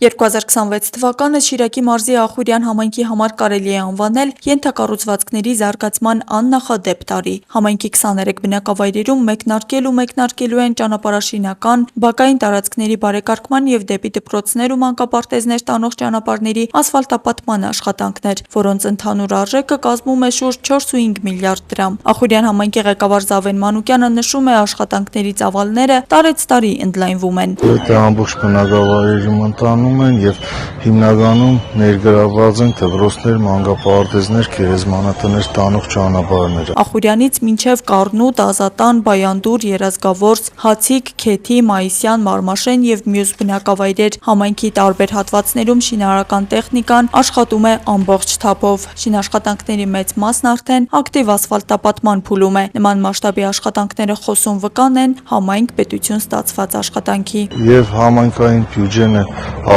2026 թվականը Շիրակի մարզի Ախուրյան համայնքի համար կարելի է անվանել ենթակառուցվածքների զարգացման աննախադեպ տարի։ Համայնքի 23 բնակավայրերում մեկնարկելու են ճանապարհաշինական, բակային տարածքների բարեկարգման և դեպի դպրոցներ ու մանկապարտեզներ տանող ճանապարհների ասֆալտապատման աշխատանքներ, որոնց ընդհանուր արժեքը կազմում է շուրջ 4.5 միլիարդ դրամ։ Ախուրյան համայնքի ղեկավար Զավեն Մանուկյանը նշում է, աշխատանքների ծավալները տարեցտարի ընդլայնվում են։ Ամբողջ բնակավայրերում ընթանում են և հիմնականում ներգրավված են դպրոցներ, մանկապարտեզներ, գերեզմանատներ տանող ճանապարհները։ Ախուրյանից մինչև Կառնուտ, Ազատան, Բայանդուր, Երազգավորց, Հացիկ, Քեթի, Մայիսյան, Մարմաշեն և մյուս բնակավայրեր։ Համայնքի տարբեր հատվածներում շինարարական տեխնիկան աշխատում է ամբողջ թափով։ Շինաշխատանքների մեծ մասն արդեն ակտիվ ասֆալտապատման փուլում է։ Նման մասշտաբի աշխատանքները խոսուն վկան են համայնք-պետություն ստացված աշխատանքի։ Եվ համայնքային բյուջեն է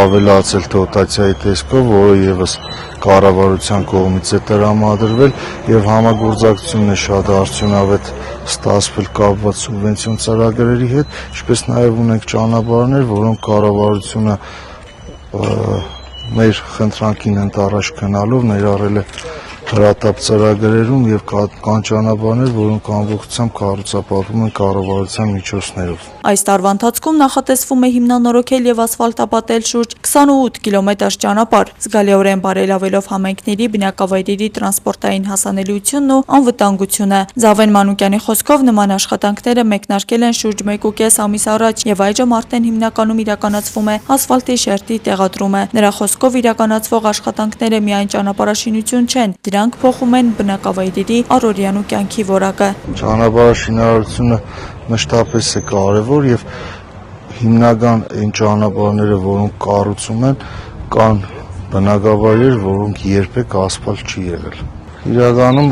ավելացել դոտացիայի տեսքով, որը ևս կառավարության կողմից է տրամադրվել և համագործակցությունն է շատ արդյունավետ ստացվել կապված սուբվենցիոն ծրագրերի հետ, ինչպես նաև ունենք ճանապարհներ, որոնք կառավարությունը մեր խնդրանքին ընդառաջ գնալով ներառել է հրատապ ծրագրերում և կան ճանապարհներ, որոնք ամբողջությամբ կառուցապատվում են կառավարության միջոցներով։ Այս տարվա ընթացքում նախատեսվում է հիմնանորոգել և ասֆալտապատել շուրջ 28 կիլոմետր ճանապարհ, զգալիորեն բարելավելով համայնքների բնակավայրերի տրանսպորտային հասանելիությունն ու անվտանգությունը։ Զավեն Մանուկյանի խոսքով նման աշխատանքները մեկնարկել են շուրջ 1.5 ամիս առաջ և այժմ արդեն հիմնականում իրականացվում է ասֆալտի շերտի տեղադրումը։ Նրա խոսքով իրականացվող աշխատանքները միայն ճանապարհաշինություն չեն, դրանք փոխում են բնակավայրերի առօրյա կյանքի որակը։ Ճանապարհաշինարարությունը մշտապես է կարևոր և հիմնական այն ճանապարհները, որոնք կառուցում են, կան բնակավայրեր, որոնք երբեք ասֆալտ չի եղել։ Իրականում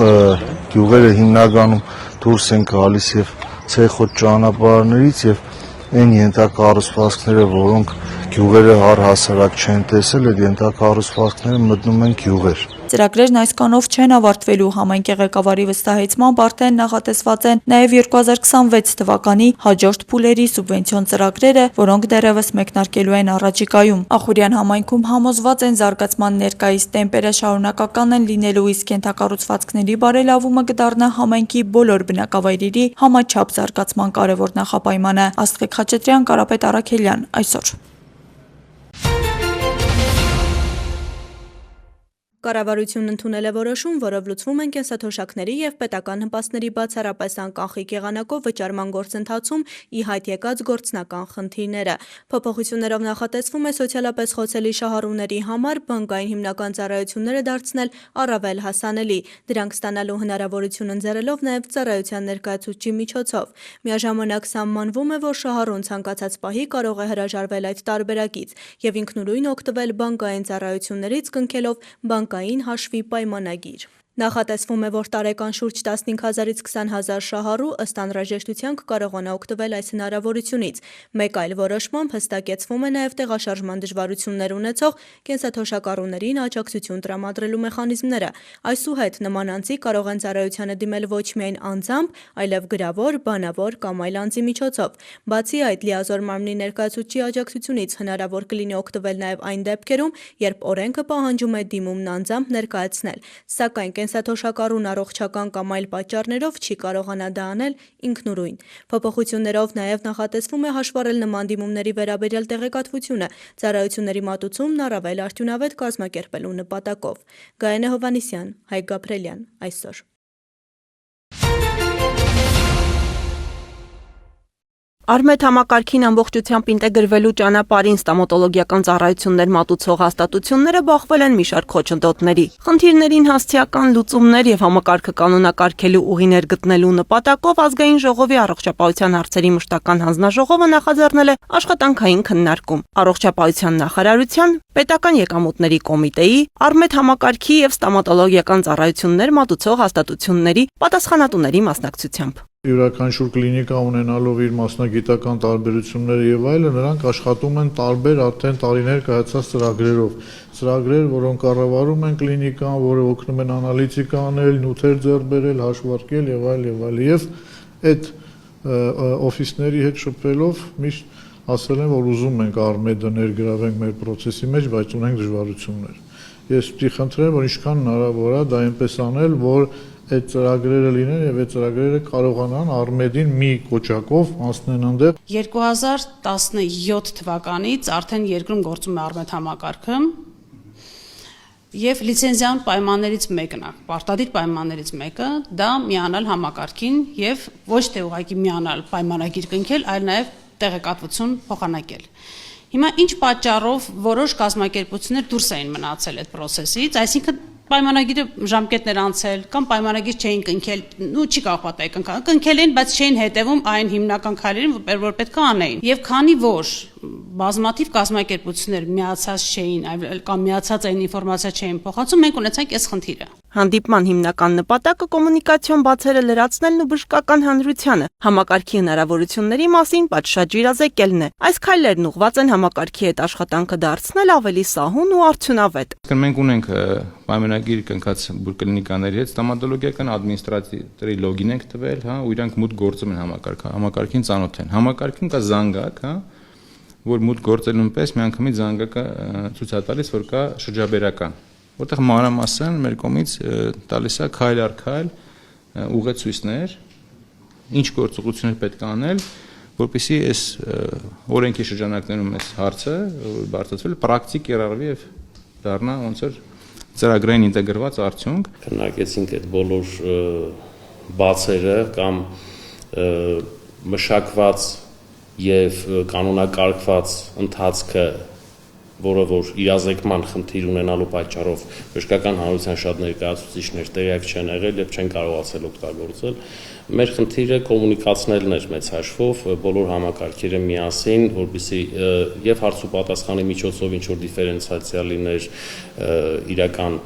գյուղերը հիմնականում դուրս են գալիս և ցեխոտ ճանապարհներից և այն ենթակառուցվածքները, որոնք գյուղերը առհասարակ չեն տեսել, այդ ենթակառուցվածքները մտնում են գյուղեր։ Ծրագրերն այսքանով չեն ավարտվելու։ Համայնքի ղեկավարի վստահեցմամբ արդեն նախատեսված են նաև 2026 թվականի հաջորդ փուլերի սուբվենցիոն ծրագրերը, որոնք դեռևս մեկնարկելու են առաջիկայում։ Ախուրյան համայնքում համոզված են զարգացման ներկայիս տեմպերը շարունակական են լինելու, իսկ ենթակառուցվածքների բարելավումը կդառնա համայնքի բոլոր բնակավայրերի համաչափ զարգացման կարևոր նախապայմանը։ Աստղիկ Խաչատրյան, Կարապետ Առաքելյան, այսօր։ Կառավարությունն ընդունել է որոշում, որով լուծվում են կենսաթոշակների և պետական հպաստների բացառապես անկանխիկ եղանակով վճարման գործընթացում ի հայտ եկած գործնական խնդիրները։ Փոփոխություններով նախատեսվում է սոցիալապես խոցելի շահառուների համար բանկային հիմնական ծառայությունները դարձնել առավել հասանելի, դրանք ստանալու հնարավորություն ընձեռելով նաև ծառայության ներկայացուցչի միջոցով։ Միաժամանակ սահմանվում է, որ շահառուն ցանկացած պահի կարող է հրաժարվել այդ տարբերակից և ինքնուրույն օգտվել բանկային ծառայություններից, կնքելով բանկային հաշվի պայմանագիր։ Նախատեսվում է, որ տարեկան շուրջ 15,000-ից 20,000 շահառու ըստ անհրաժեշտության կկարողանա օգտվել այս հնարավորությունից։ Մեկ այլ որոշմամբ հստակեցվում է նաև տեղաշարժման դժվարություններ ունեցող կենսաթոշակառուներին աջակցություն տրամադրելու մեխանիզմները։ Այսուհետ նման անձիկ կարող են ծառայությանը դիմել ոչ միայն անձամբ, այլև գրավոր, բանավոր կամ այլ անձի միջոցով։ Բացի այդ, լիազոր մարմնի ներկայացուցչի աջակցությունից հնարավոր կլինի օգտվել նաև այն դեպքերում, երբ օրենքը պահանջում է դիմումն անձամբ ներկայացնել, սակայն կենսաթոշակառուն առողջական կամ այլ պատճառներով չի կարողանա դա անել ինքնուրույն։ Փոփոխություններով նաև նախատեսվում է հաշվառել նման դիմումների վերաբերյալ տեղեկատվությունը ծառայությունների մատուցումն առավել արդյունավետ կազմակերպելու նպատակով։ Գայանե Հովհաննիսյան, Հայկ Գաբրելյան, այսօր։ Արմեթ համակարգին ամբողջությամբ ինտեգրվելու ճանապարհին ստոմատոլոգիական ծառայություններ մատուցող հաստատությունները բախվել են մի շարք խոչընդոտների։ Խնդիրներին հասցեական լուծումներ և համակարգը կանոնակարգելու ուղիներ գտնելու նպատակով Ազգային ժողովի առողջապահության հարցերի մշտական հանձնաժողովը նախաձեռնել է աշխատանքային քննարկում։ Առողջապահության նախարարության, պետական եկամուտների կոմիտեի, Արմեթ համակարգի և ստոմատոլոգիական ծառայություններ մատուցող հաստատությունների պատասխանատուների մասնակցությամբ։ Յուրաքանչյուր կլինիկա ունենալով իր մասնագիտական տարբերությունները եւ այլը, նրանք աշխատում են տարբեր արդեն տարիներ կայացած ծրագրերով, որոնք կառավարում են կլինիկան, որը օգնում են անալիզիկա անել, նյութեր ձեռք բերել, հաշվարկել եւ այլ եւ այդ օֆիսների հետ շփվելով միշտ ասել են, որ ուզում ենք Արմեդը ներգրավենք մեր process-ի մեջ, բայց ունենք դժվարություններ։ Ես պիտի խնդրեմ, որ ինչքան հնարավոր է դա այնպես անել, որ այդ ծրագրերը լինեն եւ այդ ծրագրերը կարողանան Արմեդին մի կոչակով անցնեն այնտեղ։ 2017 թվականից արդեն երկրում գործում է Արմեդ համակարգը եւ լիցենզիան պայմաններից մեկն է, պարտադիր պայմաններից մեկը դա միանալ համակարգին եւ ոչ թե ուղղակի միանալ պայմանագիր կնքել, այլ նաեւ տեղեկատվություն փոխանակել։ Հիմա ինչ պատճառով որոշ կազմակերպություններ դուրս էին մնացել այդ process-ից, այսինքն պայմանագիրը ժամկետներ անցել կամ պայմանագիր չէին կնքել, ու չի կարող պատահի կնքել էին, բայց չէին հետևում այն հիմնական քայլերին, որ պետք է անեին։ Եվ քանի որ բազմաթիվ կազմակերպություններ միացած չէին, կամ միացած այն ինֆորմացիա չէին փոխանցում, մենք ունեցանք այս խնդիրը։ Հանդիպման հիմնական նպատակը կոմունիկացիոն բացերը լրացնելն ու բժշկական հանրությանը համակարգի հնարավորությունների մասին պատշաճ իրազեկելն է։ Այս քայլերն ուղղված են համակարգի հետ աշխատանքը դարձնել ավելի սահուն ու արդյունավետ։ Մենք ունենք պայմանագիր կնքած կլինիկաների հետ ստոմատոլոգիական ադմինիստրատորի լոգին ենք տվել, հա, ու իրանք մուտք գործում են համակարգին ծանոթ են։ Համակարգին կա զանգակ, հա, որ մուտք գործելուն պես միանգամից զանգակը ցույց է տալիս, որ կա շրջաբերական, որտեղ մանրամասն մեր կողմից տալիս է քայլ առ քայլ ուղեցույցներ, ինչ գործողություններ պետք է անել, որպեսզի այս օրենքի շրջանակներում այս հարցը բարձրացվել պրակտիկ կիրառվի եւ դառնա ոնց որ ծրագրային ինտեգրված արդյունք։ Քննարկեցինք այդ բոլոր բացերը կամ մշակված եւ կանոնակարգված ընթացքը, որը որ իրազեկման խնդիր ունենալու պատճառով բժշկական հանրության շատ ներկայացուցիչներ տեղյակ չեն եղել եւ չեն կարողացել օգտագործել։ Մեր խնդիրը կոմունիկացնելն էր մեծ հաշվով բոլոր համակարգերը միասին, որպեսզի եւ հարց ու պատասխանի միջոցով ինչ որ դիֆերենցիացիա լիներ իրական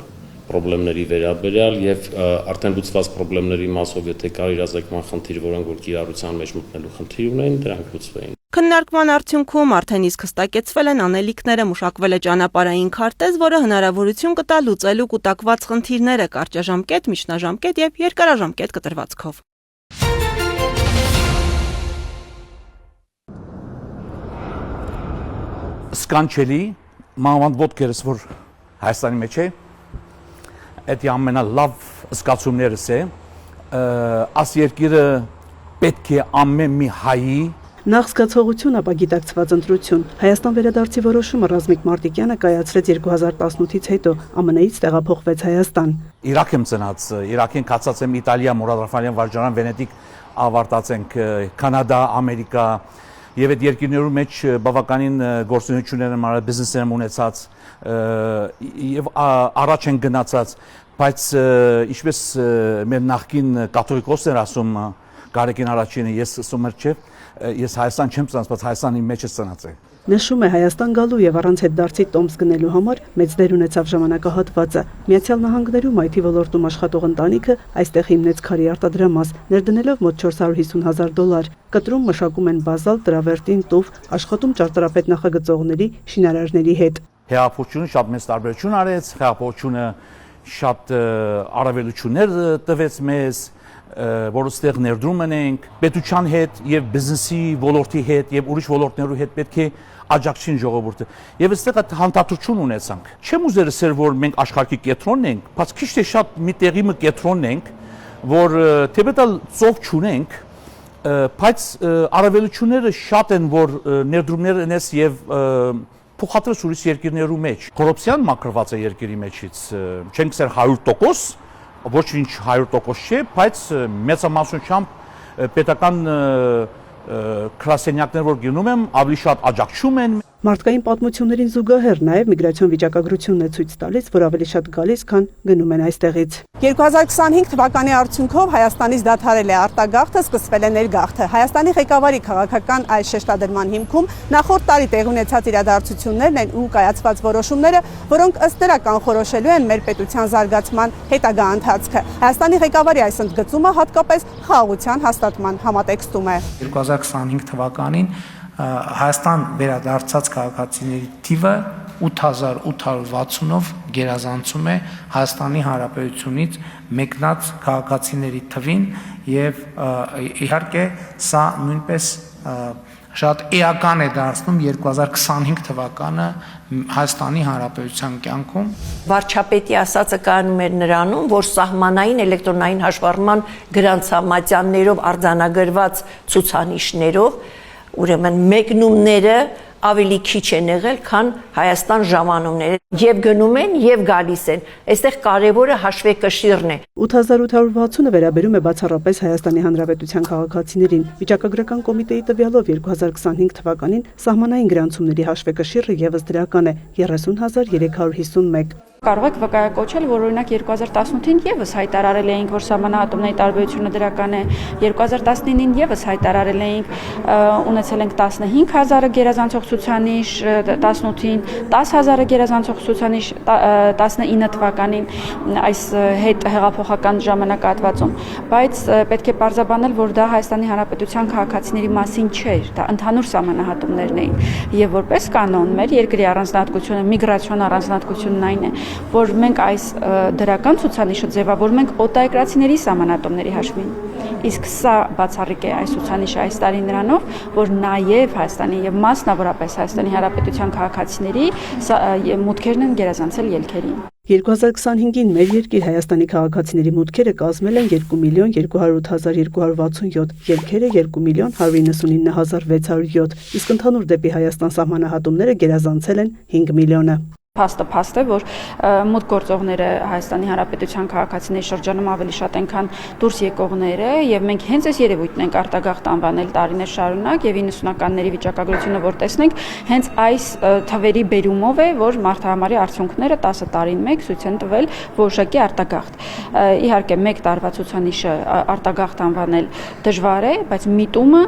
պրոբլեմների վերաբերյալ եւ արդեն լուծված պրոբլեմների մասով եթե կար իրազեկման խնդիր, որոնք որ կիրառության մեջ մտնելու խնդիր ունեն, դրանք լուծվեին։ Քննարկման արդյունքում արդեն իսկ հստակեցվել են անելիքները, մշակվել է ճանապարհային քարտեզ, որը հնարավորություն կտա լուծելու կուտակված խնդիրները կարճաժամկետ, միջնաժամկետ եւ երկարաժամկետ կտրվածքով։ Սկանչելի մանավանդ ոտքերս, որ Հայաստանի մեջ է, այդ ամենալավ զգացումներս է, աս երկիրը պետք է ամեն մի հայի Նախ զգացողություն, ապա գիտակցված ընտրություն։ Հայաստան վերադարձի որոշումը Ռազմիկ Մարտիկյանը կայացրեց 2018-ից հետո, ԱՄՆ-ից տեղափոխվեց Հայաստան։ Իրաք եմ ծնած, Իրաքին կացած եմ Իտալիա, Մուրադաֆալյան վարժարան, Վենետիկ ավարտած ենք, Կանադա, Ամերիկա, եւ այդ երկրներու մեջ բավականին գործունեություններ եմ արել, բիզնեսներ եմ ունեցած եւ առաջ են գնացած, բայց ինչպես մեր նախկին կաթողիկոսներ ասում Գարեգին առաջինը, ես ասում եմ չէ, ես Հայաստան չեմ ծնած, բայց Հայաստանի մեջ եմ ծնած։ Նշում է Հայաստան գալու եւ առանց հետդարձի տոմս գնելու համար մեծ դեր ունեցավ ժամանակահատվածը։ Միացյալ Նահանգներում IT ոլորտում աշխատող ընտանիքը այստեղ հիմնեց քարի արտադրամաս, ներդնելով մոտ $450,000։ Կտրում մշակում են բազալ, տրավերտին, տուֆ, աշխատում ճարտարապետ նախագծողների, շինարարների հետ։ Հեղափոխությունը շատ մեծ տարբերություն արեց, հեղափոխությունը շատ առավելություններ տվեց մեզ, որ ստեղ ներդրում ենք պետության հետ եւ բիզնեսի ոլորտի հետ եւ ուրիշ ոլորտներու հետ պետք է աջակցին ժողովուրդը եւ այստեղ հանդարտություն ունեցանք չեմ ուզեր ասել որ մենք աշխարհի կենտրոնն ենք բայց քիչ թե շատ մի տեղի մի կենտրոնն ենք որ թեպետալ ծով չունենք բայց առավելությունները շատ են որ ներդրումներ ունես եւ փոխադրես ուրիշ երկրներու մեջ կոռուպցիան մակրված է երկրի մեջից չենք ասել 100% ոչինչ 100% չէ, բայց մեծամասնությամբ պետական քրասենյակներ որ գնում եմ, ավելի շատ աջակցում են։ Մարդկային պատմություններին զուգահեռ նաև միգրացիոն վիճակագրությունն է ցույց տալիս, որ ավելի շատ գալիս, քան գնում են այստեղից։ 2025 թվականի արդյունքով Հայաստանից դադարել է արտագաղթը, սկսվել է ներգաղթը։ Հայաստանի ղեկավարի քաղաքական այս շեշտադրման հիմքում նախորդ տարի տեղի ունեցած իրադարձություններն են ու կայացված որոշումները, որոնք ըստ նրա կանխորոշելու են մեր պետության զարգացման հետագա ընթացքը։ Հայաստանի ղեկավարի այս ընդգծումը հատկապես խաղաղության հաստատման համատեքստում է։ 2025 թվականին Հայաստան վերադարձած քաղաքացիների թիվը 8860-ով գերազանցում է Հայաստանի Հանրապետությունից մեկնած քաղաքացիների թվին եւ իհարկե սա նույնպես շատ էական է դարձնում 2025 թվականը Հայաստանի Հանրապետության կյանքում։ Վարչապետի ասածը կայանում էր նրանում, որ սահմանային էլեկտրոնային հաշվառման գրանցամատյաններով արձանագրված ցուցանիշներով, ուրեմն մեկնումները ավելի քիչ են եղել, քան Հայաստան ժամանումները։ Եվ գնում են, եւ գալիս են։ Այստեղ կարևորը հաշվեկշիռն է։ 8860-ը վերաբերում է բացառապես Հայաստանի Հանրապետության քաղաքացիներին։ Վիճակագրական կոմիտեի տվյալով 2025 թվականին սահմանային գրանցումների հաշվեկշիռը եւս դրական է 30351։ Կարող եք վկայակոչել, որ օրինակ 2018-ին եւս հայտարարել էինք, որ սահմանահատումների տարբերությունը դրական է, 2019-ին եւս հայտարարել էինք, ունեցել ենք 15000-ը գերազանցող ցուցանիշ, 18-ին 10000-ը գերազանցող ցուցանիշ, 19 թվականին այս հետ հեղափոխական ժամանակահատվածում, բայց պետք է պարզաբանել, որ դա Հայաստանի Հանրապետության քաղաքացիների մասին չէր, դա ընդհանուր սահմանահատումներն էին, եւ որպես կանոն մեր երկրի առանձնահատկությունը, միգրացիոն առանձնահատկությունն այն է, որ մենք այս դրական ցուցանիշը ձևավորում ենք օտարերկրացիների սահմանատոմների հաշվին։ Իսկ սա բացառիկ է այս ցուցանիշը այս տարի նրանով, որ նաև Հայաստանի եւ մասնավորապես Հայաստանի Հանրապետության քաղաքացիների մուտքերն են գերազանցել ելքերին։ 2025-ին մեր երկիր Հայաստանի քաղաքացիների մուտքերը կազմել են 2,208,267, ելքերը 2,199,607, իսկ ընդհանուր դեպի Հայաստան սահմանահատումները գերազանցել են 5 միլիոնը։ Փաստ է, որ մուտք գործողները Հայաստանի Հանրապետության քաղաքացիների շրջանում ավելի շատ են, քան դուրս եկողները, եւ մենք հենց այս երևույթն ենք արտագաղթ անվանել տարիներ շարունակ եւ 90-ականների վիճակագրությունը որ տեսնենք, հենց այս թվերի բերումով է, որ մարդահամարի արդյունքները 10 տարին մեկ ցույց են տվել որոշակի արտագաղթ։ Իհարկե, մեկ տարվա ցուցանիշը արտագաղթ անվանել դժվար է, բայց միտումը,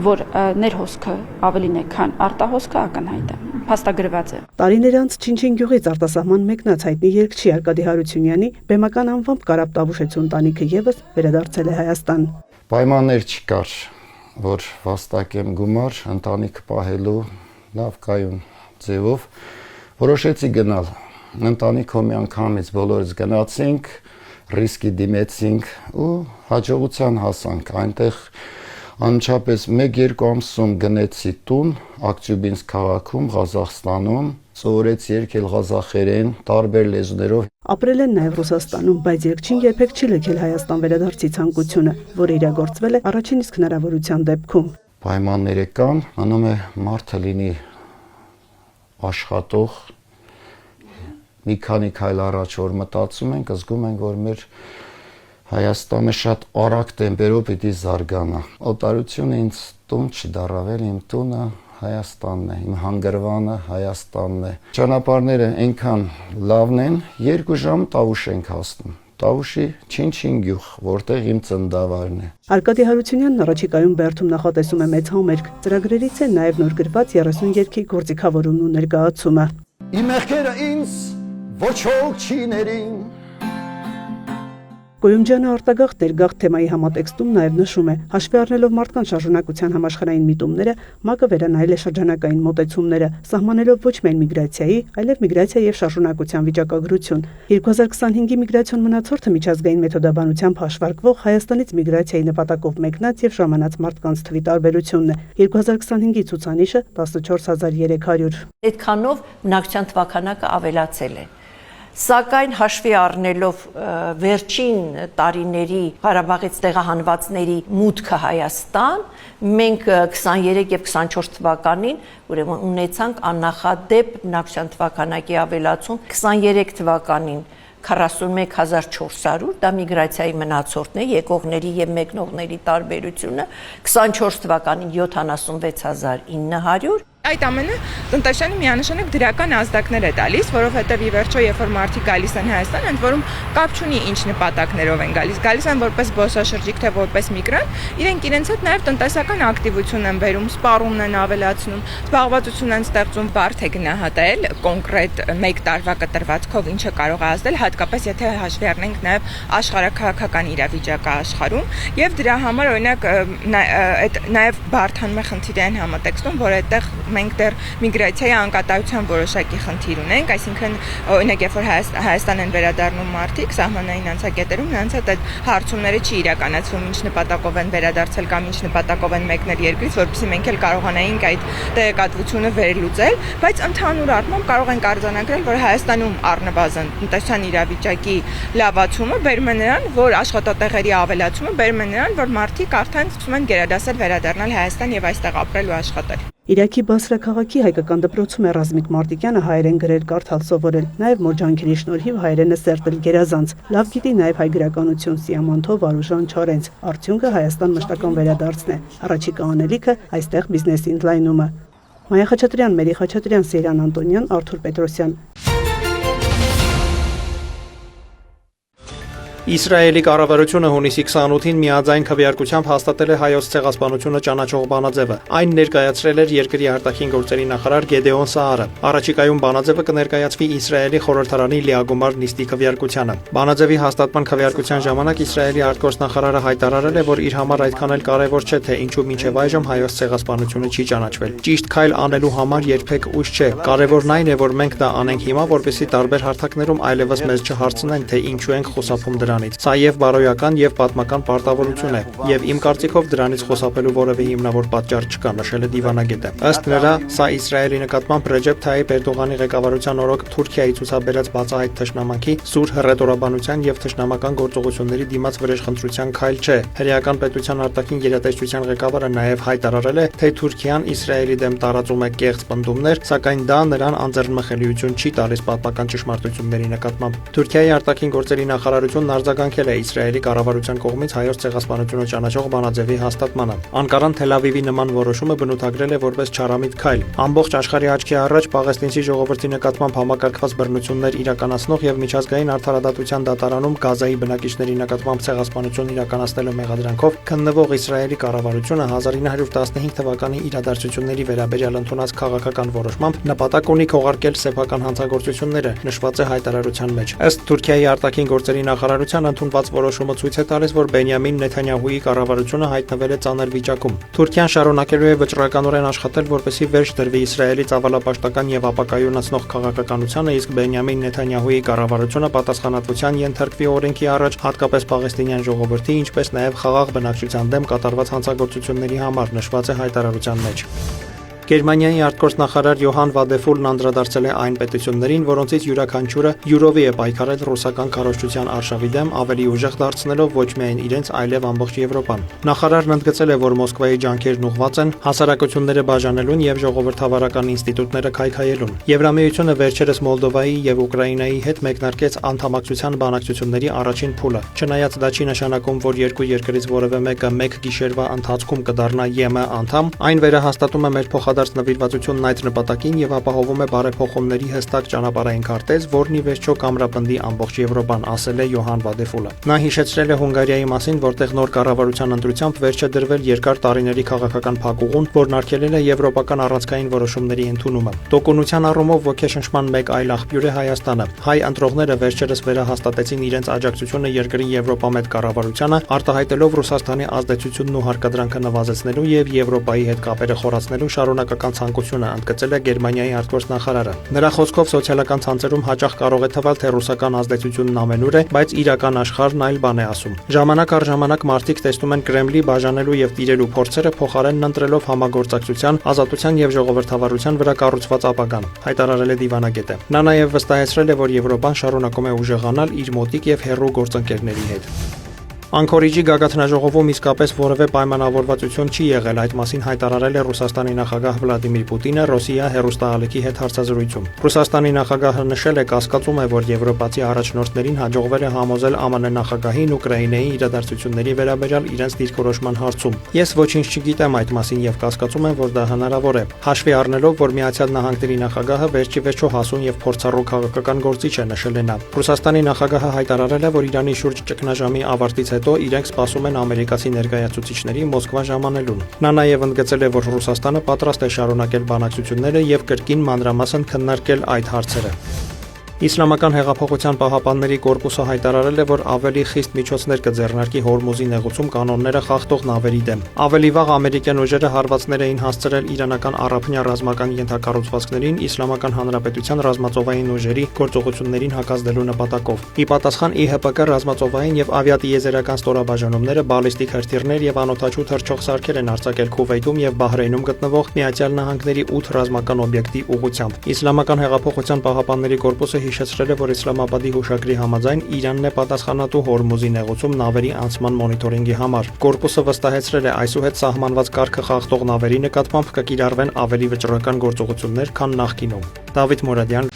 որ ներհոսքը ավելին է, քան արտահոսքը ակնհայտ է, փաստագրված է։ Տարիներ անց Չինչին գյուղից արտասահման մեկնած հայտնի երգչի Արկադի Հարությունյանի բեմական անվամբ Կարապ Տավուշեցու ընտանիքը եւս վերադարձել է Հայաստան։ Պայմաններ չկար, որ վաստակեմ գումար ընտանիքը պահելու լավ կայուն ձևով որոշեցի գնալ։ Ընտանիքով միանգամից բոլորս գնացինք, ռիսկի դիմեցինք ու հաջողության հասանք։ Այնտեղ անմիջապես 1-2 ամսում գնեցի տուն Ակտյուբինսկ քաղաքում, Ղազախստանում, սովորեցի երգել ղազախերեն, տարբեր լեզուներով։ Ապրել են նաև Ռուսաստանում, բայց երգչին երբեք չի լքել Հայաստան վերադարձի ցանկությունը, որը իրագործվել է առաջին իսկ հնարավորության դեպքում։ Պայմանները կան, մնում է մարդը լինի աշխատող, մի քանի քայլ առաջ որ մտածում ենք, զգում ենք, որ մեր Հայաստանը շատ արագ տեմպերով պիտի զարգանա։ Օտարությունը ինձ տուն չդարավել, իմ տունը Հայաստանն է, իմ հանգրվանը Հայաստանն է։ Ճանապարհները այնքան լավն են, 2 ժամ Տավուշ ենք հասնում։ Տավուշի Չինչին գյուղ, որտեղ իմ ծննդավայրն է։ Արկադի Հարությունյանն առաջիկայում Բերդում նախատեսում է մեծ համերգ։ Ծրագրերից է նաև նոր գրված 30 երգի գործիքավորումն ու ներկայացումը։ Իմ մեղքերը ինձ ոչ ոք չի ներին։ Գոյումջյանը արտագաղթ ներգաղթ թեմայի համատեքստում նաև նշում է, հաշվի առնելով մարդկանց շարժունակության համաշխարհային միտումները, ՄԱԿ-ը վերանայել է շրջանակային մոտեցումները, սահմանելով ոչ միայն միգրացիայի, այլև միգրացիա եւ շարժունակության վիճակագրություն։ 2025-ի միգրացիոն մնացորդը միջազգային մեթոդաբանությամբ հաշվարկվող Հայաստանից միգրացիայի նպատակով մեկնած եւ ժամանած մարդկանց թվի տարբերությունն է։ 2025-ի ցուցանիշը 14300։ Այդքանով բնակչության թվականակը ավելացել է։ Սակայն հաշվի առնելով վերջին տարիների Ղարաբաղից տեղահանվածների մուտքը Հայաստան, մենք 23 եւ 24 թվականին ուրեմն ունեցանք աննախադեպ բնակչության թվականակի ավելացում, 23 թվականին 41400, դա միգրացիայի մնացորդն է, եկողների եւ մեկնողների տարբերությունը, 24 թվականին 76900 Այդ ամենը տնտեսյանը միանշանակ դրական ազդակներ է տալիս, որովհետև ի վերջո երբ որ մարդիկ գալիս են Հայաստան, ընդ որում կապ չունի ինչ նպատակներով են գալիս են որպես զբոսաշրջիկ թե որպես միգրանտ, իրենք իրենց հետ նաև տնտեսական ակտիվություն են բերում, սպառումն են ավելացնում, զբաղվածություն են ստեղծում, բարդ է գնահատել կոնկրետ մեկ տարվա կտրվածքով ինչը կարող է ազդել, հատկապես եթե հաշվի առնենք նաև աշխարհաքաղաքական իրավիճակը աշխարհում, եւ դրա համար օրինակ այդ նաև բարդ հանմե խնդիրային համատեքստում, որ այդտեղ մենք դեռ միգրացիայի անկատարության որոշակի խնդիր ունենք, այսինքն օրինակ երբ որ Հայաստան են վերադառնում մարդիկ սահմանային անցակետերում, նրանց հետ այդ հարցումները չի իրականացվում, ինչ նպատակով են վերադարձել կամ ինչ նպատակով են մեկնել երկրից, որովհետեւ մենք էլ կարողանայինք այդ տեղեկատվությունը վերլուծել, բայց ընդհանուր առմամբ կարող ենք արձանագրել, որ Հայաստանում առնվազն տնտեսության իրավիճակի լավացումը բերում է նրան, որ աշխատատեղերի ավելացումը բերում է նրան, որ մարդիկ արդեն սկսում են գերադասել վերադառնալ Հայաստան եւ այստեղ ապրել ու աշխատել։ Իրաքի Բասրա քաղաքի հայկական դպրոցում է Ռազմիկ Մարտիկյանը հայերեն գրել կարդալ սովորել, նաև նոր ջանքերի շնորհիվ հայերենը սերտել գերազանց։ Լավ գիտի նաև հայ գրականություն Սիամանթով Արուժան Չորենց։ Արդյունքը Հայաստան մշտական վերադարձն է։ Առաջիկա անելիքը այստեղ բիզնեսի ընդլայնումը։ Մայա Խաչատրյան, Մերի Խաչատրյան, Սեյրան Անտոնյան, Արթուր Պետրոսյան։ Իսրայելի կառավարությունը հունիսի 28-ին միաձայն քվեարկությամբ հաստատել է հայոց ցեղասպանությունը ճանաչող բանաձևը։ Այն ներկայացրել էր երկրի արտաքին գործերի նախարար Գեդեոն Սաարը։ Առաջիկայում բանաձևը կներկայացվի Իսրայելի խորհրդարանի լիագումար նիստի քվեարկությանը։ Բանաձևի հաստատման քվեարկության ժամանակ Իսրայելի արտգործնախարարը հայտարարել է, որ իր համար այդքան էլ կարևոր չէ, թե ինչու մինչև այժմ հայոց ցեղասպանությունը չի ճանաչվել։ Ճիշտ քայլ անելու համար երբեք ուշ չէ։ Կարևորն այն է, որ մենք դա անենք հիմա, որպեսզի տարբեր հարթակներում այլևս մեզ չհարցնեն, թե ինչու ենք խուսափում դրանից։ Սա եւ բարոյական եւ պատմական պարտավորություն է, եւ իմ կարծիքով դրանից խուսափելու որևէ հիմնավոր պատճառ չկա, նշել է դիվանագետը։ Ըստ նրա, սա Իսրայելի նկատմամբ Ռեջեփ Թայիփ Էրդողանի ղեկավարության օրոք Թուրքիայի ցուցաբերած բացահայտ թշնամանքի, սուր հռետորաբանության եւ թշնամական գործողությունների դիմաց վրեժխնդրության քայլ չէ։ Հրեական պետության արտաքին գերատեսչության ղեկավարը նաեւ հայտարարել է, թե Թուրքիան Իսրայելի դեմ տարածում է կեղծ պնդումներ, սակայն դա նրան անձեռնմխելիություն չի տալիս պատմական ճշմարտությունների նկատմամբ։ Թուրքիայի արտաքին գործերի նախարարությունն արձագանքել է Իսրայելի կառավարության կողմից հայոց ցեղասպանությունը ճանաչող բանաձևի հաստատմանը։ Անկարան Թել Ավիվի նման որոշումը բնութագրել է որպես չարամիտ քայլ։ Ամբողջ աշխարհի աչքի առաջ Պաղեստինցի ժողովրդի նկատմամբ համակարգված բռնություններ իրականացնող եւ միջազգային արդարադատության դատարանում Գազայի բնակիչների նկատմամբ ցեղասպանություն իրականացնելու մեղադրանքով քննվող Իսրայելի կառավարությունը 1915 թվականի իրադարձությունների վերաբերյալ ընդունած քաղաքական որոշմամբ նպատակ ունի քողարկել սեփական հանցագործությունները, նշված է հայտարարության մեջ։ Ըստ Թուրքիայի արտաքին գործերի նախարարության ընդունված որոշումը ցույց է տալիս, որ Բենյամին Նեթանյահուի կառավարությունը հայտնվել է ծանր վիճակում։ Թուրքիան շարունակելու է վճռականորեն աշխատել, որպեսզի վերջ դրվի Իսրայելի ծավալապաշտական եւ ապակայունացնող քաղաքականությանը, իսկ Բենյամին Նեթանյահուի կառավարությունը պատասխանատվության ենթարկվի օրենքի առաջ, հատկապես պաղեստինյան ժողովրդի, ինչպես նաեւ խաղաղ բնակչության դեմ կատարված հանցագործությունների համար, նշված է հայտարարության մեջ։ Գերմանիայի արտգործնախարար Յոհան Վադեֆուլն անդրադարձել է այն պետություններին, որոնցից յուրաքանչյուրը յուրովի է պայքարել ռուսական քարոզչության արշավի դեմ, ավելի ուժեղ դարձնելով ոչ միայն իրենց, այլև ամբողջ Եվրոպան։ Նախարարն ընդգծել է, որ Մոսկվայի ջանքերն ուղղված են հասարակությունները բաժանելուն եւ ժողովրդավարական ինստիտուտները քայքայելուն։ Եվրամիությունը վերջերս Մոլդովայի եւ Ուկրաինայի հետ մեկնարկեց անդամակցության բանակցությունների առաջին փուլը։ Չնայած դա չի նշանակում, որ երկու երկրից որևէ մեկը մեկ գիշերվա ընթացքում կդառնա ԵՄ անդամ, այն վերահաստատում է մեր փոխադարձ նվիրվածությունն այդ նպատակին եւ ապահովում է բարեփոխումների հստակ ճանապարհային քարտեզ, որն ի վերջո կամրապնդի ամբողջ Եվրոպան, ասել է Յոհան Վադեֆուլը։ Նա հիշեցրել է Հունգարիայի մասին, որտեղ նոր կառավարության ընտրությամբ վերջ է դրվել երկար տարիների քաղաքական փակուղուն, որն արգելել է եվրոպական առանցքային որոշումների ընդունումը։ Տոկունության առումով ոգեշնչման մեկ այլ աղբյուր է Հայաստանը։ Հայ ընտրողները վերջերս վերահաստատեցին իրենց աջակցությունը երկրի Եվրոպամետ կառավարությանը, արտահայտելով Ռուսաստանի ազդեցությունն ու հարկադրանքը նվազեցնելու եւ Եվրոպայի հետ կապերը խորացնելու շարունակական ցանկությունը, ընդգծել է Գերմանիայի արտգործնախարարը։ Նրա խոսքով սոցիալական ցանցերում հաճախ կարող է թվալ, թե ռուսական ազդեցությունն ամենուր է, բայց իրական աշխարհն այլ բան է ասում։ Ժամանակ առ ժամանակ մարդիկ տեսնում են Կրեմլի բաժանելու եւ տիրելու փորձերը փոխարենն ընտրելով համագործակցության, ազատության եւ ժողովրդավարության վրա կառուցված ապագան, հայտարարել է դիվանագետը։ Նա նաեւ վստահեցրել է, որ Եվրոպան շարունակում է ուժեղանալ իր մոտիկ եւ հեռու գործընկերների հետ։ Անկորիջի գագաթնաժողովում իսկապես որևէ պայմանավորվածություն չի եղել, այդ մասին հայտարարել է Ռուսաստանի նախագահ Վլադիմիր Պուտինը Ռոսիա հեռուստաալիքի հետ հարցազրույցում։ Ռուսաստանի նախագահը նշել է, կասկածում է, որ եվրոպացի առաջնորդներին հաջողվել է համոզել ԱՄՆ նախագահին Ուկրաինայի իրադարձությունների վերաբերյալ իրենց դիրքորոշման հարցում։ Ես ոչինչ չգիտեմ այդ մասին եւ կասկածում եմ, որ դա հնարավոր է։ Հաշվի առնելով, որ Միացյալ Նահանգների նախագահը վերջի վերջո հասուն եւ փորձառու քաղաքական գործիչ է, նշել է նա։ Ռուսաստանի նախագահը հայտարարել է, որ Իրանի շուրջ ճգնաժամի ավարտից հետո իրենք սպասում են ամերիկացի ներկայացուցիչների Մոսկվա ժամանելուն։ Նա նաև ընդգծել է, որ Ռուսաստանը պատրաստ է շարունակել բանակցությունները եւ կրկին մանրամասն քննարկել այդ հարցերը։ Իսլամական հեղափոխության պահապանների կորպուսը հայտարարել է, որ ավելի խիստ միջոցներ կձեռնարկի Հորմուզի նեղուցում կանոնները խախտող նավերի դեմ։ Ավելի վաղ ամերիկյան ուժերը հարվածներ էին հասցրել իրանական առափնյա ռազմական ենթակառուցվածքներին Իսլամական Հանրապետության ռազմածովային ուժերի գործողություններին հակազդելու նպատակով։ Ի պատասխան ԻՀՊԿ ռազմածովային եւ ավիատիեզերական ստորաբաժանումները բալիստիկ հրթիռներ եւ անօդաչու թռչող սարքեր են արձակել Քուվեյթում եւ Բահրեյնում գտնվող Միացյալ Նահանգների 8 ռազմական օբյեկտի ուղղությամբ։ Իսլամական հեղափոխության պահապանների կորպուսը հիշեցրել է, որ Իսլամաբադի հուշագրի համաձայն Իրանն է պատասխանատու Հորմուզի նեղուցում նավերի անցման մոնիտորինգի համար։ Կորպուսը վստահեցրել է, այսուհետ սահմանված կարգը խախտող նավերի նկատմամբ կկիրառվեն ավելի վճռական գործողություններ, քան նախկինում։ Դավիթ Մուրադյան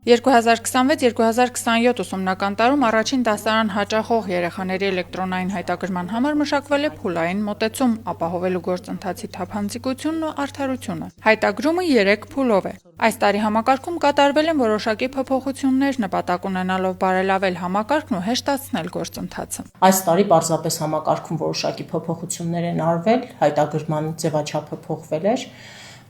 2026-2027 ուսումնական տարում առաջին դասարան հաճախող երեխաների էլեկտրոնային հայտագրման համար մշակվել է փուլային մոտեցում, ապահովելու գործընթացի թափանցիկությունն ու արդարությունը։ Հայտագրումը 3 փուլով է։ Այս տարի համակարգում կատարվել են որոշակի փոփոխություններ, նպատակ ունենալով բարելավել համակարգն ու հեշտացնել գործընթացը։ Այս տարի պարզապես համակարգում որոշակի փոփոխություններ են արվել, հայտագրման ձևաչափը փոխվել էր,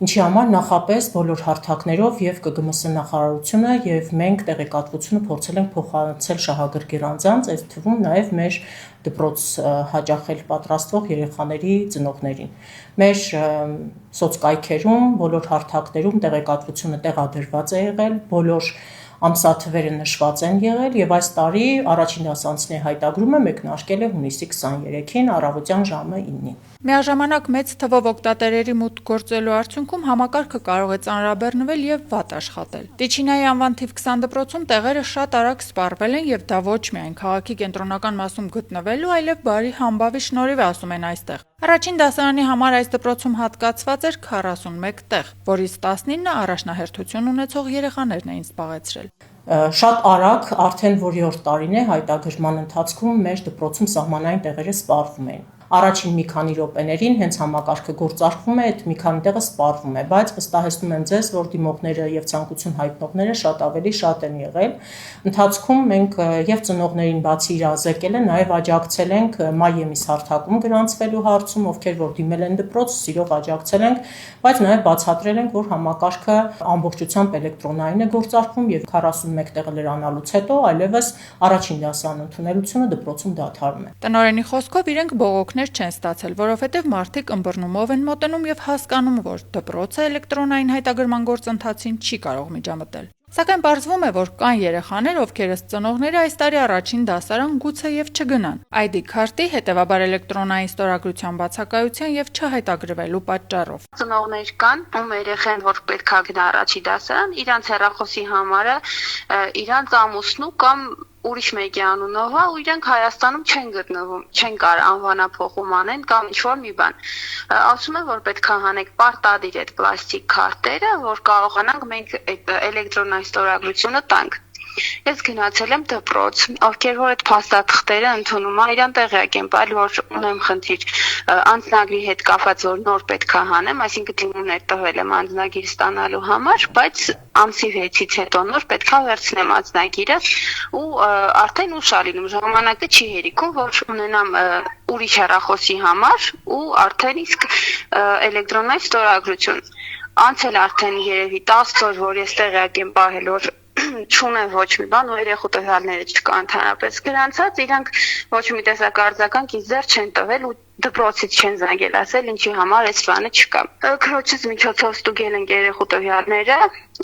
ինչի համար նախապես բոլոր հարթակներով եւ ԿԳՄՍ նախարարությունը եւ մենք տեղեկատվությունը փորձել ենք փոխանցել շահագրգիռ անձանց, այդ թվում նաեւ մեր դպրոց հաճախել պատրաստվող երեխաների ծնողներին։ Մեր սոցկայքերում, բոլոր հարթակներում տեղեկատվությունը տեղադրված է եղել, բոլոր ամսաթվերը նշված են եղել եւ այս տարի առաջին դասանցների հայտագրումը մեկնարկել է հունիսի 23-ին առավոտյան ժամը 9-ին։ Միաժամանակ մեծ թվով օգտատերերի մուտք գործելու արդյունքում համակարգը կարող է ծանրաբեռնվել եւ վատ աշխատել։ Տիչինայի անվան թիվ 20 դպրոցում տեղերը շատ արագ սպառվել են եւ դա ոչ միայն քաղաքի կենտրոնական մասում գտնվելու, այլև բարի համբավի շնորհիվ է, ասում են այստեղ։ Առաջին դասարանի համար այս դպրոցում հատկացված էր 41 տեղ, որից 19-ը առաջնահերթություն ունեցող երեխաներն էին զբաղեցրել։ Շատ արագ, արդեն որի-որ տարին է հայտագրման ընթացքում մեր դպրոցում սահմանային տեղերը սպառվում էին։ Առաջին մի քանի րոպեներին հենց համակարգը գործարկվում է, այդ մի քանի տեղը սպառվում է, բայց վստահեցնում եմ ձեզ, որ դիմողները եւ ցանկություն հայտնողները շատ ավելի շատ են եղել։ Ընթացքում մենք եւ ծնողներին բացի իրազեկել են, նաեւ աջակցել ենք մայեմիս հարթակում գրանցվելու հարցում, ովքեր որ դիմել են դպրոց, սիրով աջակցել ենք, բայց նաեւ բացատրել ենք, որ համակարգը ամբողջությամբ էլեկտրոնային է գործարկվում եւ 41 տեղը լրանալուց հետո այլևս առաջին դասարան ընդունելությունը դպրոցում դադարում է։ Տնօրենի խոսքով իրենք բողոքներ չեն ստացել, որովհետև մարդիկ ըմբռնումով են մոտենում եւ հասկանում, որ դպրոցը էլեկտրոնային հայտագրման գործընթացին չի կարող միջամտել։ Սակայն պարզվում է, որ կան երեխաներ, ովքեր ըստ ծնողների այս տարի առաջին դասարան գուցե եւ չգնան։ ID քարտի, հետեւաբար էլեկտրոնային ստորագրության բացակայության եւ չհայտագրվելու պատճառով։ Ծնողներ կան, ում երեխան որ պետք է գնա առաջի դասարան, իրանց հեռախոսի համարը, իրանց ամուսնու կամ ուրիշ մեկի անունով է ու իրենք Հայաստանում չեն գտնվում, չեն կարող անվանափոխում անեն կամ ինչ-որ մի բան։ Ասում են, որ պետք է հանեք պարտադիր այդ պլաստիկ քարտերը, որ կարողանանք մենք այդ էլեկտրոնային ստորագրությունը տանք։ Ես գնացել եմ դպրոց, ովքեր որ այդ փաստաթղթերը ընդունում են, իրան տեղյակ են, բայց որ ունեմ խնդիր անձնագրի հետ կապված, որ նոր պետք է հանեմ, այսինքն դիմումներ տվել եմ անձնագիր ստանալու համար, բայց ամսի 6-ից հետո նոր պետք է վերցնեմ անձնագիրը ու արդեն ուշ ալինում ժամանակը չի հերիքում, որ ունենամ ուրիշ հեռախոսի համար ու արդեն իսկ էլեկտրոնային ստորագրություն։ Անցել արդեն երևի 10 օր, որ ես տեղյակ եմ պահել, որ չունեն ոչ մի բան ու երեխու տվյալները չկա ընդհանրապես գրանցած, իրանք ոչ մի տեսակ արձագանք ձեռ չեն տվել ու դպրոցից չեն զանգել, ասել ինչի համար այս բանը չկա։ Քրոջից միջոցով ստուգել են երեխու տվյալները,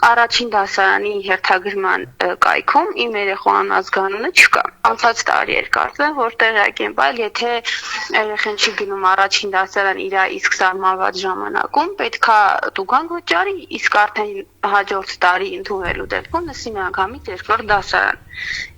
առաջին դասարանի հերթագրման կայքում իմ երեխու անազգանունը չկա։ Անցած տարի էր կարծեմ, որ տեղյակ եմ, բայց եթե երեխան չի գնում առաջին դասարան իր իսկ սահմանված ժամանակում, պետքա տուգանք վճարի, իսկ արդեն հաջորդ տարի ընդունելու դեպքում նստի միանգամից երկրորդ դասարան,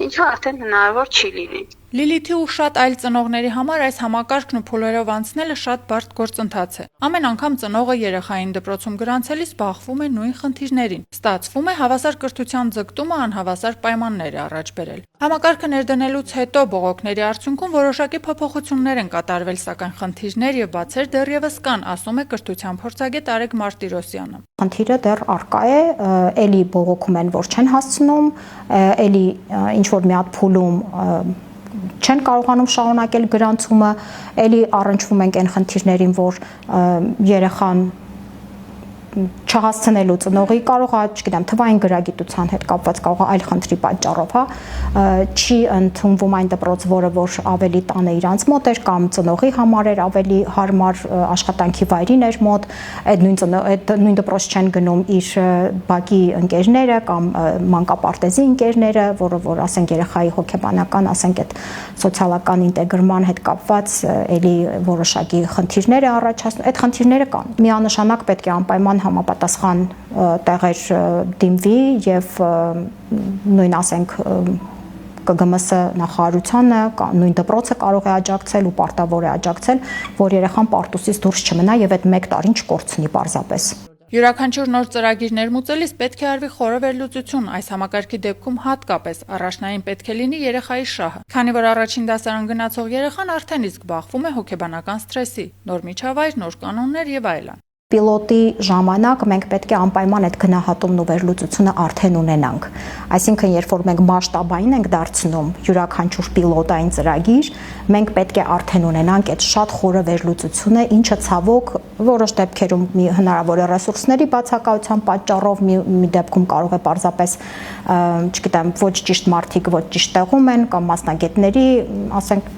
ինչը արդեն հնարավոր չի լինի։ Լիլիթի ու շատ այլ ծնողների համար այս համակարգն ու փուլերով անցնելը շատ բարդ գործընթաց է։ Ամեն անգամ ծնողը երեխային դպրոցում գրանցելիս զբաղվում է նույն խնդիրներին։ Ստացվում է հավասար կրթության ձգտումը անհավասար պայմաններ է առաջ բերել։ Համակարգը ներդնելուց հետո բողոքների արդյունքում որոշակի փոփոխություններ են կատարվել, սակայն խնդիրներ եւ բացեր դեռևս կան, ասում է կրթության փորձագետ Արեգ Մարտիրոսյանը։ Խնդիրը դեռ առկա է, էլի բողոքում են, որ չեն հասցնում, էլի ինչ որ մի հատ փուլում չեն կարողանում շարունակել գրանցումը, էլի առնչվում ենք այն խնդիրներին, որ երեխան չհասցնելու ծնողի կարող է, չգիտեմ, թվային գրագիտության հետ կապված կարող է այլ խնդրի պատճառով, չի ընդունվում այն դպրոց, որը որ ավելի տանը իրանց մոտ էր կամ ծնողի համար էր ավելի հարմար աշխատանքի վայրին էր մոտ, այդ նույն դպրոց չեն գնում իր բակի ընկերները կամ մանկապարտեզի ընկերները, որը որ ասենք երեխայի հոգեբանական, ասենք այդ սոցիալական ինտեգրման հետ կապված էլի որոշակի խնդիրներ է առաջացնում, այդ խնդիրները կան։ Միանշանակ պետք է անպայման համապատասխան տեղեր դիմվի եւ նույն ասենք ԿԳՄՍ նախարարությանը նույն դպրոցը կարող է աջակցել ու պարտավոր է աջակցել, որ երեխան պարտուսից դուրս չմնա եւ այդ 1 տարին չկորցնի պարզապես։ Յուրաքանչյուր նոր ծրագիր ներմուծելիս պետք է արվի խորը վերլուծություն, այս համակարգի դեպքում հատկապես առաջնային պետք է լինի երեխայի շահը, քանի որ առաջին դասարան գնացող երեխան արդեն իսկ բախվում է հոգեբանական սթրեսի, նոր միջավայր, նոր կանոններ եւ այլն։ Պիլոտի ժամանակ մենք պետք է անպայման այդ գնահատումն ու վերլուծությունը արդեն ունենանք։ Այսինքն, երբ որ մենք մասշտաբային ենք դարձնում յուրաքանչյուր պիլոտային ծրագիր, մենք պետք է արդեն ունենանք այդ շատ խորը վերլուծությունը, ինչը ցավոք որոշ դեպքերում հնարավոր է ռեսուրսների բացակայության պատճառով մի դեպքում կարող է պարզապես, չգիտեմ, ոչ ճիշտ մարդիկ ոչ ճիշտ տեղում են կամ մասնագետների, ասենք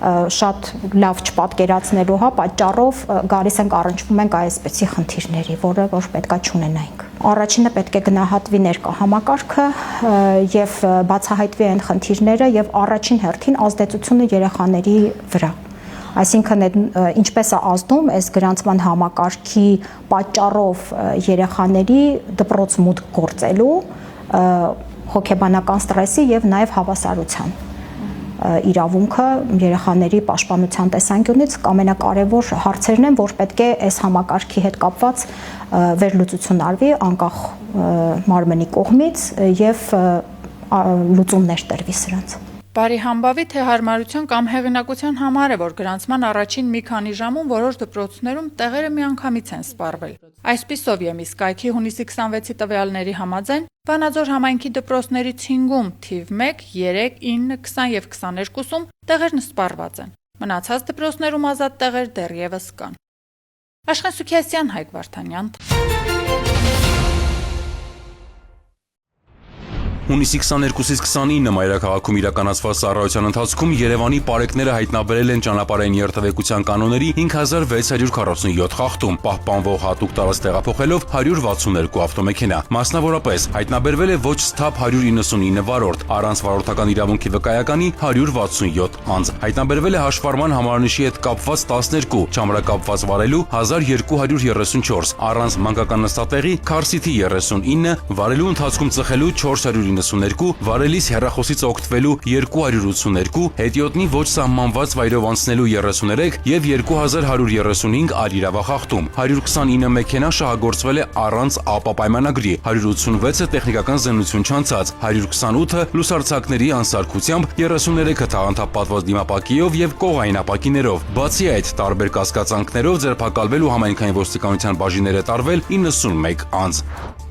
շատ լավ չպատկերացնելու պատճառով գալիս ենք առնչվում ենք այսպիսի խնդիրների, որը որ պետքա չունենայինք։ Առաջինը պետք է գնահատվի ներկա համակարգը եւ բացահայտվի այն խնդիրները եւ առաջին հերթին ազդեցությունը երեխաների վրա։ Այսինքն ինչպես է ազդում այս գրանցման համակարգի պատճառով երեխաների դպրոց մուտք գործելու, հոգեբանական սթրեսի եւ նաեւ հավասարության իրավունքը երեխաների պաշտպանության տեսանկյունից ամենակարևոր հարցերն են, որ պետք է այս համակարգի հետ կապված վերլուծություն արվի անկախ մարմնի կողմից եւ լուծումներ տրվի սրանց։ Բարի համբավի թե հարմարության կամ հեղինակության համար է, որ գրանցման առաջին մի քանի ժամում որոշ դպրոցներում տեղերը միանգամից են սպառվել։ Այսպիսով եմիս կայքի հունիսի 26-ի տվյալների համաձայն Վանաձոր համայնքի դպրոցներից 5-ում թիվ 1, 3, 9, 20 եւ 22-ում տեղերն սպառված են։ Մնացած դպրոցներում ազատ տեղեր դեռևս կան։ Աշխեն Սուքիասյան, Հայկ Վարդանյան։ Հունիսի 22-ից 29-ը մայրաքաղաքում իրականացված ծառայության ընթացքում Երևանի պարեկները հայտնաբերել են ճանապարհային երթևեկության կանոնների 5647 խախտում, պահպանվող հատուկ տարածք տեղափոխելով 162 ավտոմեքենա։ Մասնավորապես հայտնաբերվել է ոչ սթափ 199 վարորդ, առանց վարորդական իրավունքի վկայականի 167 անձ։ Հայտնաբերվել է հաշվառման համարանիշի հետ կապված 12, չամրակապված վարելու 1234, առանց մանկական նստատեղի Քարսիթի 39, վարելու ընթացքում ծխելու 492, վարելիս հեռախոսից օգտվելու 282, հետիոտնի ոչ սահմանված վայրով անցնելու 33 եւ 2135 այլ իրավախախտում։ 129 մեքենա շահագործվել է առանց ԱՊԱ պայմանագրի, 186-ը տեխնիկական զննություն չանցած, 128-ը լուսարձակների անսարքությամբ, 33-ը թաղանթապատված դիմապակիով եւ կողային ապակիներով։ Բացի այդ, տարբեր կասկածանքներով ձերբակալվել ու համայնքային ոստիկանության բաժինները տարվել 91 անձ։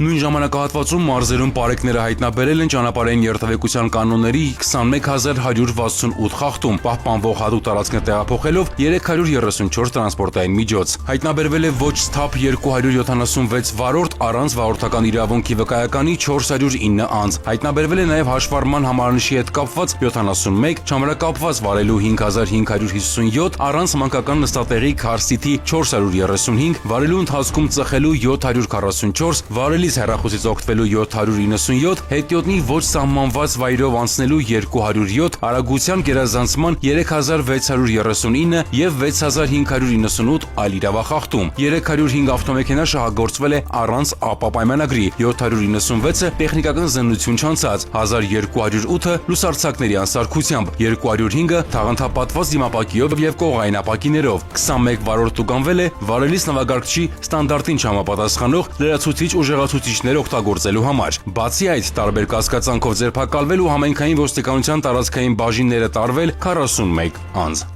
Նույն ժամանակահատվածում մարզերում պարեկները հայտնաբերել են ճանապարհային երթևեկության կանոնների 21168 խախտում, պահպանվող հատուկ տարածքներ տեղափոխելով 334 տրանսպորտային միջոց։ Հայտնաբերվել է ոչ սթափ 276 վարորդ, առանց վարորդական իրավունքի վկայականի 409 անձ։ Հայտնաբերվել է նաև հաշվառման համարանիշի հետ կապված 71, չամրակապված վարելու 5557, առանց մանկական նստատեղի Քարսիթի 435, վարելու ընթացքում ծխելու 744, վարելիս հեռախոսից օգտվելու 797, հետիոտնի ոչ սահմանված վայրով անցնելու 207, արագության գերազանցման 3639 եւ 6598 այլ իրավախախտում։ 305 ավտոմեքենա շահագործվել է առանց ԱՊԱ պայմանագրի, 796-ը տեխնիկական զննություն չանցած, 1208-ը լուսարձակների անսարքությամբ, 205-ը թաղանթապատված դիմապակիով եւ կողային ապակիներով, 21 վարորդ տուգանվել է վարելիս նվագարկչի ստանդարտին չհամապատասխանող լրացուցիչ ուժեղացուցիչներ օգտագործելու համար։ Բացի այդ, տարբեր կասկածանքով ձերբակալվել ու համայնքային ոստիկանության տարածքային բաժինները տարվել 41 անձ։